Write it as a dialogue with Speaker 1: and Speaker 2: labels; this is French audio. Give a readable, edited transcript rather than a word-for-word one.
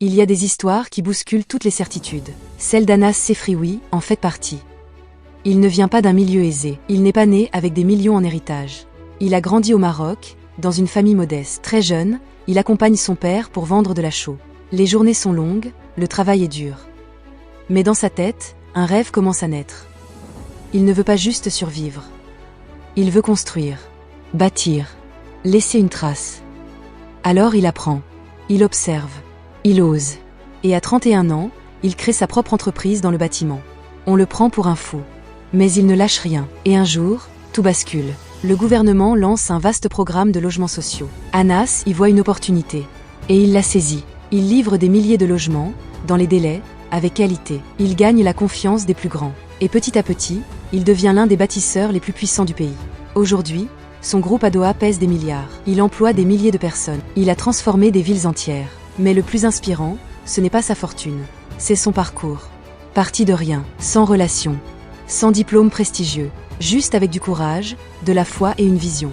Speaker 1: Il y a des histoires qui bousculent toutes les certitudes. Celle d'Anas Sefrioui en fait partie. Il ne vient pas d'un milieu aisé. Il n'est pas né avec des millions en héritage. Il a grandi au Maroc, dans une famille modeste. Très jeune, il accompagne son père pour vendre de la chaux. Les journées sont longues, le travail est dur. Mais dans sa tête, un rêve commence à naître. Il ne veut pas juste survivre. Il veut construire, bâtir, laisser une trace. Alors il apprend, il observe, il ose. Et à 31 ans, il crée sa propre entreprise dans le bâtiment. On le prend pour un fou. Mais il ne lâche rien. Et un jour, tout bascule. Le gouvernement lance un vaste programme de logements sociaux. Anas y voit une opportunité. Et il la saisit. Il livre des milliers de logements, dans les délais, avec qualité. Il gagne la confiance des plus grands. Et petit à petit, il devient l'un des bâtisseurs les plus puissants du pays. Aujourd'hui, son groupe à Doha pèse des milliards. Il emploie des milliers de personnes. Il a transformé des villes entières. Mais le plus inspirant, ce n'est pas sa fortune. C'est son parcours. Parti de rien, sans relation, sans diplôme prestigieux, juste avec du courage, de la foi et une vision.